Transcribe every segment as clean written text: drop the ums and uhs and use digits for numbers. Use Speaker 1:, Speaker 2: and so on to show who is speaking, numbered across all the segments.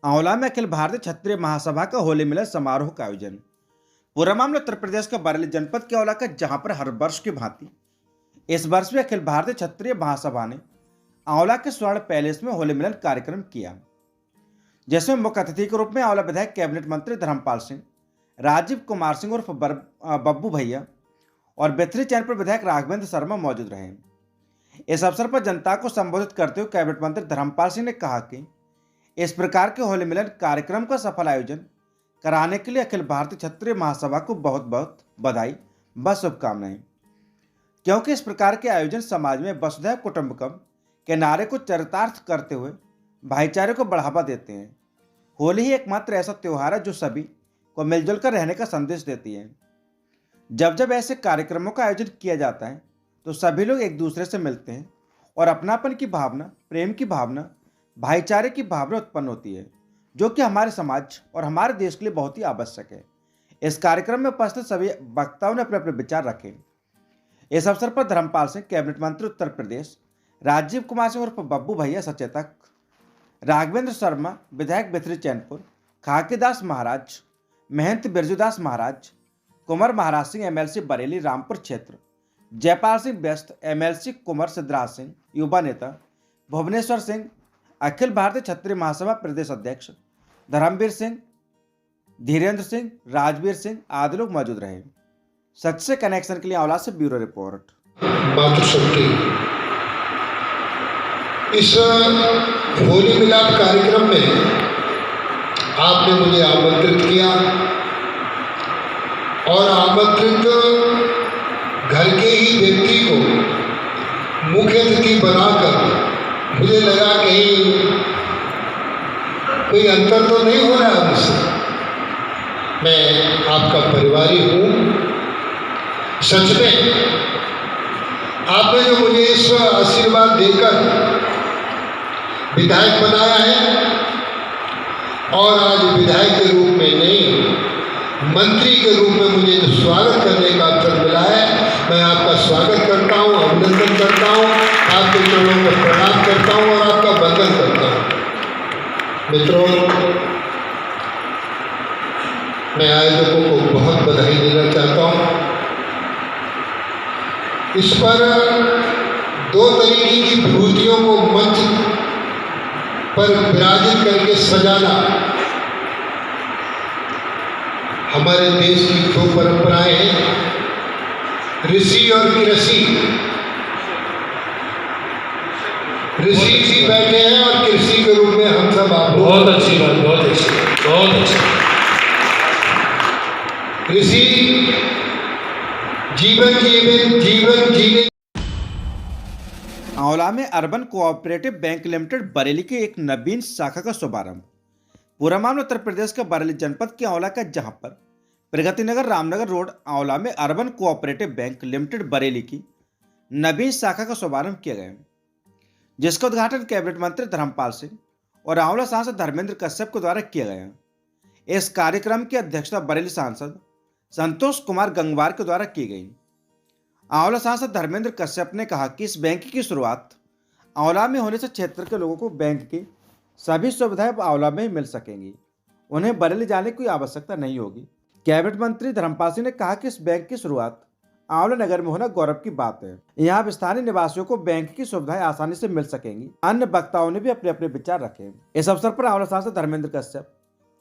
Speaker 1: आंवला में अखिल भारतीय क्षत्रिय महासभा का होली मिलन समारोह का आयोजन। पूरा मामला उत्तर प्रदेश का बरेली जनपद के आंवला का, जहां पर हर वर्ष की भांति इस वर्ष भी अखिल भारतीय क्षत्रिय महासभा ने आंवला के स्वर्ण पैलेस में होली मिलन कार्यक्रम किया, जिसमें मुख्य अतिथि के रूप में आंवला विधायक कैबिनेट मंत्री धर्मपाल सिंह, राजीव कुमार सिंह उर्फ बब्बू भैया और बेथरी चैनपुर विधायक राघवेंद्र शर्मा मौजूद रहे। इस अवसर पर जनता को संबोधित करते हुए कैबिनेट मंत्री धर्मपाल सिंह ने कहा कि इस प्रकार के होली मिलन कार्यक्रम का सफल आयोजन कराने के लिए अखिल भारतीय क्षत्रिय महासभा को बहुत बहुत बधाई व शुभकामनाएं, क्योंकि इस प्रकार के आयोजन समाज में वसुधैव कुटुंबकम के नारे को चरितार्थ करते हुए भाईचारे को बढ़ावा देते हैं। होली ही एकमात्र ऐसा त्योहार है जो सभी को मिलजुल कर रहने का संदेश देती है। जब जब ऐसे कार्यक्रमों का आयोजन किया जाता है तो सभी लोग एक दूसरे से मिलते हैं और अपनापन की भावना, प्रेम की भावना, भाईचारे की भावना उत्पन्न होती है, जो कि हमारे समाज और हमारे देश के लिए बहुत ही आवश्यक है। इस कार्यक्रम में उपस्थित सभी वक्ताओं ने अपने अपने विचार रखे। इस अवसर पर धर्मपाल सिंह, कैबिनेट मंत्री उत्तर प्रदेश, राजीव कुमार सिंह उर्फ बब्बू भैया सचेतक, राघवेंद्र शर्मा विधायक बेथरी चैनपुर, खाकीदास महाराज, महंत बिरजूदास महाराज, कुंवर महाराज सिंह एमएलसी बरेली रामपुर क्षेत्र, जयपाल सिंह व्यस्त एमएलसी, कुंवर सिद्धराज सिंह युवा नेता, भुवनेश्वर सिंह अखिल भारतीय क्षत्रिय महासभा प्रदेश अध्यक्ष, धर्मवीर सिंह, धीरेन्द्र सिंह, राजवीर सिंह आदि लोग मौजूद रहे। सच से कनेक्शन के लिए आंवला से ब्यूरो रिपोर्ट।
Speaker 2: मातृशक्ति इस होली मिलाप कार्यक्रम में आपने मुझे आमंत्रित किया और आमंत्रित घर के ही व्यक्ति को मुख्य अतिथि बनाकर मुझे लगा कहीं कोई अंतर तो नहीं हो रहा मुझसे। मैं आपका परिवारी हूँ। सच में आपने जो मुझे इस आशीर्वाद देकर विधायक बनाया है और आज विधायक के रूप में नहीं, मंत्री के रूप में मुझे जो स्वागत करने का अवसर मिला है, मैं आपका स्वागत करता हूँ, अभिनंदन करता हूँ, आपके चरणों पर प्रणाम करता हूँ और आपका वंदन करता हूँ। मित्रों, मैं आयोजकों को बहुत बधाई देना चाहता हूँ। इस पर दो तरीके की विभूतियों को मंच पर विराजित करके सजाना हमारे देश की दो परंपराएं हैं, ऋषि और कृषि। ऋषि जी बैठे हैं और कृषि के रूप में हम सब आप लोग।
Speaker 3: बहुत अच्छी बात, बहुत अच्छी, बहुत अच्छी।
Speaker 2: ऋषि जीवन जीने।
Speaker 1: आंवला में urban cooperative bank limited Bareilly की एक नवीन शाखा का शुभारंभ। पूरा मामला उत्तर प्रदेश के बरेली जनपद के आंवला का, जहां पर प्रगति नगर रामनगर रोड आंवला में urban cooperative bank limited Bareilly की नवीन शाखा का शुभारंभ किया गया, जिसका उद्घाटन कैबिनेट मंत्री धर्मपाल सिंह और आंवला सांसद धर्मेंद्र कश्यप के द्वारा किया गया। इस कार्यक्रम की अध्यक्षता बरेली सांसद संतोष कुमार गंगवार के द्वारा की गई। आंवला सांसद धर्मेंद्र कश्यप ने कहा कि इस बैंक की शुरुआत आंवला में होने से क्षेत्र के लोगों को बैंक की सभी सुविधाएं आंवला में ही मिल सकेंगी, उन्हें बरेली जाने की आवश्यकता नहीं होगी। कैबिनेट मंत्री धर्मपाल सिंह ने कहा कि इस बैंक की शुरुआत आंवला नगर में होना गौरव की बात है। यहाँ स्थानीय निवासियों को बैंक की सुविधाएं आसानी से मिल सकेंगी। अन्य वक्ताओं ने भी अपने अपने विचार रखे। इस अवसर पर आंवला सांसद धर्मेंद्र कश्यप,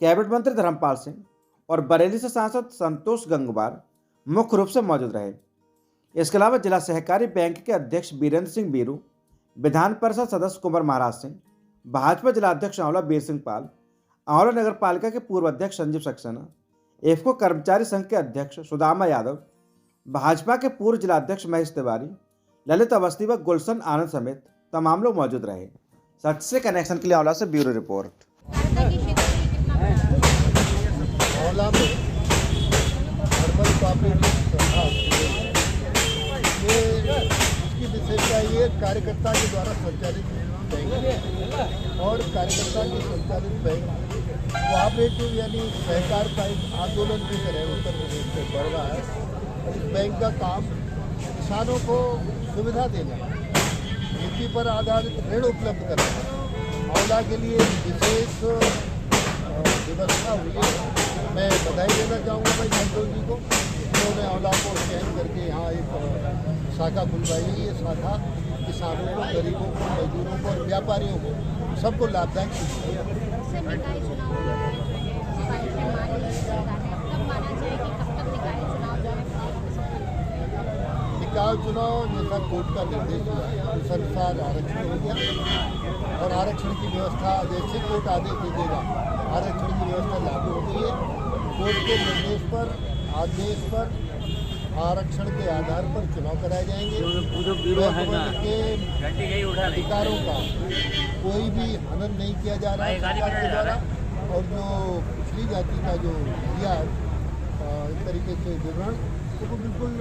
Speaker 1: कैबिनेट मंत्री धर्मपाल सिंह और बरेली से सांसद संतोष गंगवार मुख्य रूप से मौजूद रहे। इसके अलावा जिला सहकारी बैंक के अध्यक्ष वीरेंद्र सिंह बीरू, विधान परिषद सदस्य कुंवर महाराज सिंह, भाजपा जिला अध्यक्ष आंवला वीर सिंह पाल, आंवला नगर पालिका के पूर्व अध्यक्ष संजीव सक्सेना, एफको कर्मचारी संघ के अध्यक्ष सुदामा यादव, भाजपा के पूर्व जिला अध्यक्ष महेश तिवारी, ललित अवस्थी व गुलशन आनंद समेत तमाम लोग मौजूद रहे। सच से कनेक्शन के लिए आंवला से ब्यूरो रिपोर्ट।
Speaker 2: आंवला में अर्बन कोऑपरेटिव इसकी विशेषता ये कार्यकर्ता के द्वारा संचालित बैंक और कार्यकर्ता के संचालित बैंक कोऑपरेटिव यानी सहकार का एक आंदोलन की तरह उत्तर प्रदेश में बढ़ रहा है। इस बैंक का काम किसानों को सुविधा देना, नीति पर आधारित ऋण उपलब्ध कराना, आंवला के लिए विशेष व्यवस्था हुई है। मैं बधाई देना चाहूँगा भाई महतो जी को, उन्होंने आंवला को चयन करके यहाँ एक शाखा खुलवाई है। ये शाखा किसानों को, गरीबों को, मजदूरों को और व्यापारियों को सबको लाभदायक सिद्ध होगी।
Speaker 4: सर, निकाय चुनाव जो है सिफारिशें मान ली सरकार ने, अब कब माना जाए कि कब तक निकाय चुनाव जो है
Speaker 2: निकाय चुनाव जैसा कोर्ट का निर्देश हुआ है उस अनुसार आरक्षण हो गया और आरक्षण की व्यवस्था जैसे कोर्ट आदेश दे देगा आरक्षण की व्यवस्था लागू हो गई है। कोर्ट के निर्देश पर, आदेश पर आरक्षण के आधार पर चुनाव कराए जाएंगे। के अधिकारों का कोई भी हनन नहीं किया जा रहा है सरकार के द्वारा। और जो पिछली जाति का जो दिया इस तरीके से विवरण, तो वो बिल्कुल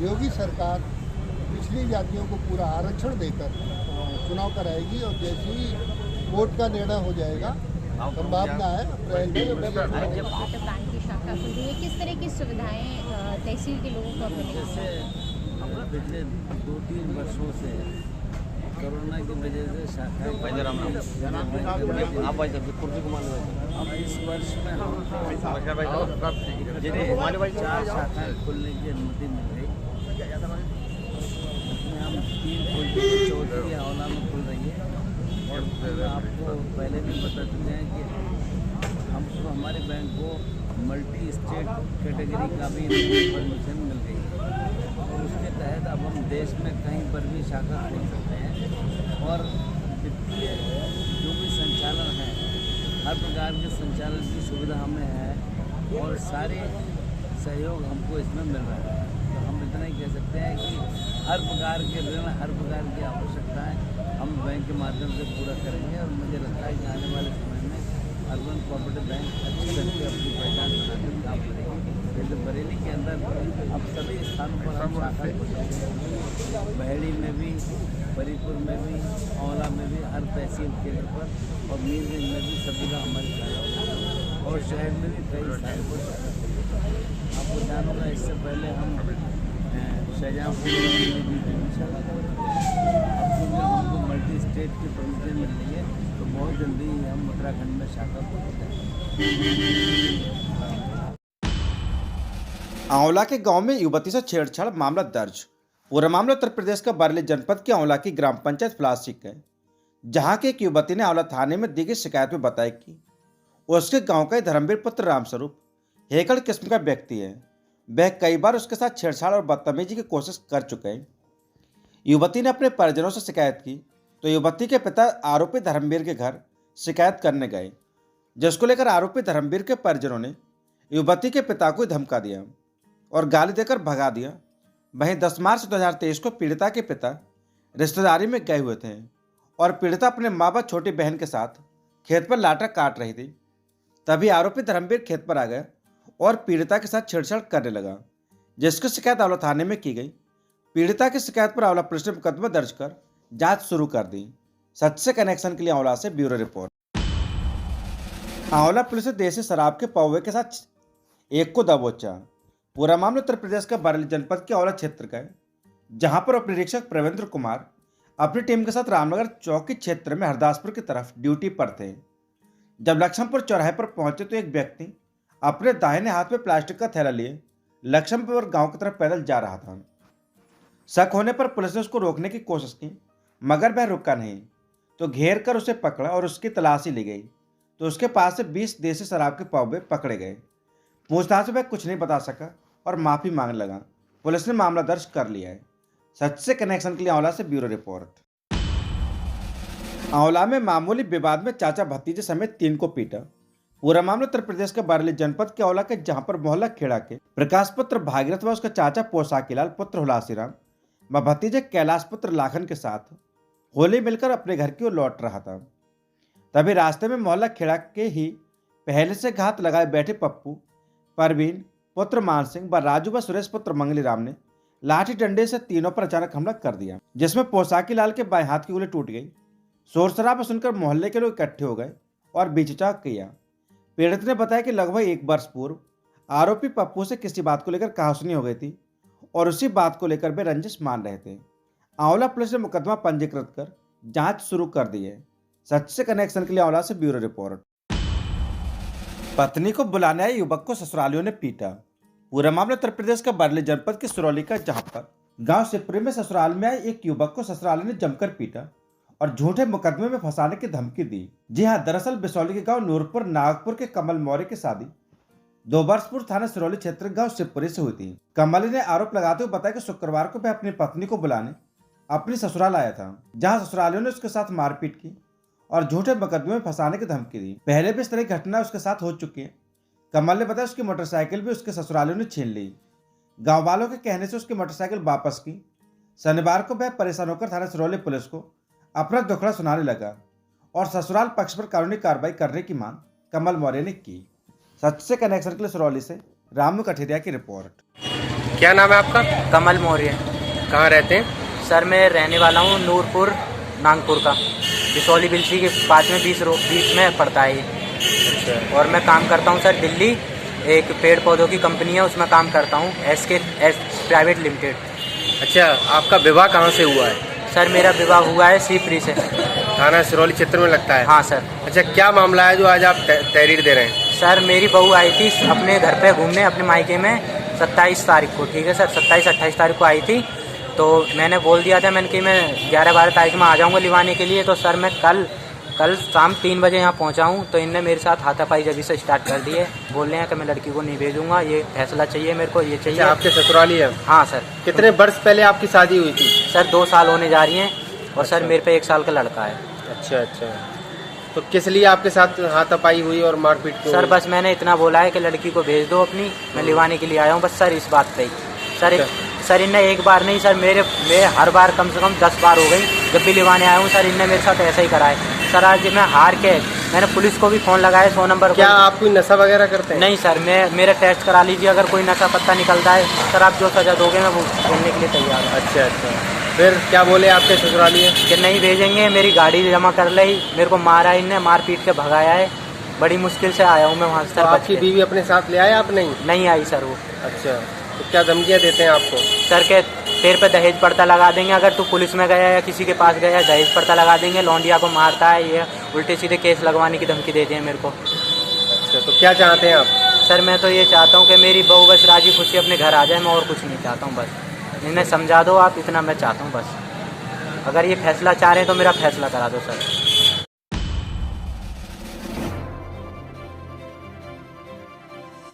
Speaker 2: योगी सरकार पिछली जातियों को पूरा आरक्षण देकर चुनाव कराएगी। और जैसे ही कोर्ट का निर्णय हो जाएगा, संभावना है अप्रैल में।
Speaker 4: बैंक की शाखा खुल रही है, किस तरह की सुविधाएं तहसील के लोगों को मिलेंगी?
Speaker 5: जैसे पिछले 2-3 वर्षों से कोरोना की वजह से शाखाएं अब इस वर्ष में हमको 4 शाखाएं खुलने की अनुमति मिल गई। इसमें हम 3 खुल चुकी, चौथी आंवला में खुल रही है। और आपको पहले भी बता चुके हैं कि हमको हमारे बैंक को मल्टी स्टेट कैटेगरी का भी परमिशन मिल गई है। और उसके तहत अब हम देश में कहीं पर भी शाखा खोल सकते हैं। और वित्तीय जो भी संचालन है, हर प्रकार के संचालन की सुविधा हमें है और सारे सहयोग हमको इसमें मिल रहा है। तो हम इतना ही कह सकते हैं कि हर प्रकार के ऋण, हर प्रकार की आवश्यकताएं हम बैंक के माध्यम से पूरा करेंगे। और मुझे लगता है कि आने वाले समय में अर्बन कोऑपरेटिव बैंक अच्छी करके अपनी पहचान बनाने में काम करेगी। जैसे बरेली के अंदर अब सभी स्थानों पर हम शाखा खोलेंगे, बहेड़ी में भी, फरीदपुर में भी, आंवला में भी, हर तहसील केंद्र पर, और मीरगंज में भी सभी का हमारी शाखा, और शहर में भी कई स्थानों पर शाखा खोलेंगे। आपको जानूँगा, इससे पहले हम शाहजहाँपुर में भी शाखा खोलेंगे। अब क्योंकि हमको मल्टी स्टेट की परमिशन मिल रही है, तो बहुत जल्दी हम उत्तराखंड में शाखा खोलेंगे।
Speaker 1: आंवला के गांव में युवती से छेड़छाड़ मामला दर्ज। पूरा मामला उत्तर प्रदेश का बरेली जनपद के आंवला की ग्राम पंचायत प्लास्टिक है, जहां की एक युवती ने आंवला थाने में दी गई शिकायत में बताया कि उसके गांव का धर्मवीर पुत्र रामस्वरूप हेकड़ किस्म का व्यक्ति है। वह कई बार उसके साथ छेड़छाड़ और बदतमीजी की कोशिश कर चुके हैं। युवती ने अपने परिजनों से शिकायत की तो युवती के पिता आरोपी धर्मवीर के घर शिकायत करने गए, जिसको लेकर आरोपी धर्मवीर के परिजनों ने युवती के पिता को धमका दिया और गाली देकर भगा दिया। वहीं 10 मार्च 2023 को पीड़िता के पिता रिश्तेदारी में गए हुए थे और पीड़िता अपने माँ बाप छोटी बहन के साथ खेत पर लाटा काट रही थी। तभी आरोपी धर्मवीर खेत पर आ गया और पीड़िता के साथ छेड़छाड़ करने लगा, जिसकी शिकायत आंवला थाने में की गई। पीड़िता की शिकायत पर आंवला पुलिस ने मुकदमा दर्ज कर जांच शुरू कर दी। सच से कनेक्शन के लिए आंवला से ब्यूरो रिपोर्ट। आंवला पुलिस ने देसी शराब के पौवे के साथ एक को दबोचा। पूरा मामला उत्तर प्रदेश का बरेली जनपद के आंवला क्षेत्र का है, जहां पर उप निरीक्षक प्रवेंद्र कुमार अपनी टीम के साथ रामनगर चौकी क्षेत्र में हरदासपुर की तरफ ड्यूटी पर थे। जब लक्ष्मणपुर चौराहे पर पहुंचे तो एक व्यक्ति अपने दाहिने हाथ में प्लास्टिक का थैला लिए लक्ष्मणपुर गांव की तरफ पैदल जा रहा था। शक होने पर पुलिस ने उसको रोकने की कोशिश की, मगर वह रुका नहीं, तो घेर कर उसे पकड़ा और उसकी तलाशी ली गई तो उसके पास से 20 देसी शराब के पौवे पकड़े गए। पूछताछ में वह कुछ नहीं बता सका और माफी मांगने लगा। पुलिस ने मामला दर्ज कर लिया है। सच से कनेक्शन के लिए आंवला से ब्यूरो रिपोर्ट। आंवला में मामूली विवाद में चाचा भतीजे समेत 3 को पीटा। पूरा मामला उत्तर प्रदेश के बरेली जनपद के आंवला के, जहां पर मोहल्ला खेड़ा के प्रकाश पुत्र भागीरथ व उसका चाचा पोसाकीलाल पुत्र हुलासीराम व भतीजे कैलाश पुत्र लाखन के साथ होली मिलकर अपने घर की ओर लौट रहा था। तभी रास्ते में मोहल्ला खेड़ा के ही पहले से घात लगाए बैठे पप्पू, परवीन पुत्र मान सिंह व राजू व सुरेश पुत्र मंगली राम ने लाठी डंडे से तीनों पर अचानक हमला कर दिया, जिसमें पोसाकीलाल के बाएं हाथ की उंगली टूट गई। शोर शराबा सुनकर मोहल्ले के लोग इकट्ठे हो गए और बीचचाक किया। पीड़ित ने बताया कि लगभग 1 वर्ष पूर्व आरोपी पप्पू से किसी बात को लेकर कहासुनी हो गई थी और उसी बात को लेकर वे रंजिश मान रहे थे। आंवला पुलिस ने मुकदमा पंजीकृत कर जांच शुरू कर दी है। सच से कनेक्शन के लिए आंवला से ब्यूरो रिपोर्ट। पत्नी को बुलाने आए युवक को ससुरालियों ने पीटा। पूरा मामला उत्तर प्रदेश का बरेली जनपद के सिरौली का, जहां पर गांव शिवपुरी में ससुराल में आए एक युवक को ससुराली ने जमकर पीटा और झूठे मुकदमे में फंसाने की धमकी दी। जी हां, दरअसल बिसौली के गांव नूरपुर नागपुर के कमल मौर्य की शादी 2 वर्षपुर थाना सिरौली क्षेत्र गांव शिवपुरी से हुई थी। कमल ने आरोप लगाते हुए बताया कि शुक्रवार को वह अपनी पत्नी को बुलाने अपनी ससुराल आया था, जहां ससुरालियों ने उसके साथ मारपीट की और झूठे मुकदमे में फंसाने की धमकी दी। पहले भी इस तरह की घटना उसके साथ हो चुकी है। कमल ने बताया उसकी मोटरसाइकिल भी उसके ससुरालियों ने छीन ली। गांव वालों के कहने से उसकी मोटरसाइकिल वापस की। शनिवार को वह परेशान होकर थाना सिरौली पुलिस को अपना दुखड़ा सुनाने लगा और ससुराल पक्ष पर कानूनी कार्रवाई करने की मांग कमल मौर्य ने की। सच से कनेक्शन के लिए सिरौली से रामू कठेरिया की रिपोर्ट।
Speaker 6: क्या नाम है आपका?
Speaker 5: कमल मौर्य।
Speaker 6: कहाँ रहते हैं?
Speaker 5: सर मैं रहने वाला हूँ नूरपुर नागपुर का, बिसौली बिलसी के पास में 20 में पड़ता है ये। और मैं काम करता हूँ सर दिल्ली, एक पेड़ पौधों की कंपनी है, उसमें काम करता हूँ, SK प्राइवेट लिमिटेड।
Speaker 6: अच्छा, आपका विवाह कहाँ से हुआ है?
Speaker 5: सर मेरा विवाह हुआ है शिवपुरी से।
Speaker 6: थाना सिरौली क्षेत्र में लगता है?
Speaker 5: हाँ सर।
Speaker 6: अच्छा, क्या मामला है जो आज आप तहरीर दे रहे हैं?
Speaker 5: सर मेरी बहू आई थी अपने घर पे घूमने अपने मायके में 27 तारीख को, ठीक है सर, 27-28 तारीख को आई थी। तो मैंने बोल दिया था मैंने कि मैं 11-12 तारीख में आ जाऊँगा लिवाने के लिए। तो सर मैं कल शाम 3 बजे यहाँ पहुँचा हूँ, तो इनने मेरे साथ हाथापाई जब से स्टार्ट कर दिए। बोल रहे हैं कि मैं लड़की को नहीं भेजूंगा, ये फैसला चाहिए मेरे को, ये चाहिए।
Speaker 6: अच्छा, आपके ससुराली है?
Speaker 5: हाँ सर।
Speaker 6: कितने वर्ष पहले आपकी शादी हुई थी?
Speaker 5: सर 2 साल होने जा रही हैं और सर
Speaker 6: अच्छा।
Speaker 5: मेरे पे 1 साल का लड़का है।
Speaker 6: अच्छा, तो किस लिए आपके साथ हाथापाई हुई और मारपीट क्यों
Speaker 5: सर
Speaker 6: हुई?
Speaker 5: बस मैंने इतना बोला है कि लड़की को भेज दो अपनी, मैं लिवाने के लिए आया हूँ, बस सर इस बात पे ही। सर इनने एक बार नहीं सर, मेरे हर बार कम से कम 10 बार हो गई जब भी लिवाने आया हूँ सर, इनने मेरे साथ ऐसा ही करा है। सर आज मैं हार के मैंने पुलिस को भी फ़ोन लगाया 100 नंबर।
Speaker 6: क्या आप कोई नशा वगैरह करते हैं?
Speaker 5: नहीं सर, मेरा टेस्ट करा लीजिए, अगर कोई नशा पत्ता निकलता है सर आप जो सज़ा दोगे मैं वो बोलने के लिए तैयार हूँ।
Speaker 6: अच्छा, फिर क्या बोले आपके ससुराली?
Speaker 5: कि नहीं भेजेंगे, मेरी गाड़ी जमा कर ली, मेरे को मारा, इनने मार पीट के भगाया है, बड़ी मुश्किल से आया हूँ मैं वहाँ से।
Speaker 6: तो आपकी बीवी अपने साथ ले आए आप? नहीं
Speaker 5: आई सर वो।
Speaker 6: अच्छा, तो क्या धमकियाँ देते हैं आपको?
Speaker 5: सर के तेरे पे दहेज पर्दा लगा देंगे, अगर तू पुलिस में गया या किसी के पास गया दहेज पर्दा लगा देंगे, लौंडिया को मारता है, ये उल्टे सीधे केस लगवाने की धमकी देते हैं मेरे को।
Speaker 6: अच्छा, तो क्या चाहते हैं आप?
Speaker 5: सर मैं तो ये चाहता हूँ कि मेरी बहू बस राजी खुशी अपने घर आ जाए, मैं और कुछ नहीं चाहता हूँ। बस इन्हें समझा दो आप, इतना मैं चाहता हूँ बस। अगर ये फैसला चाह रहे हैं तो मेरा फैसला करा दो सर।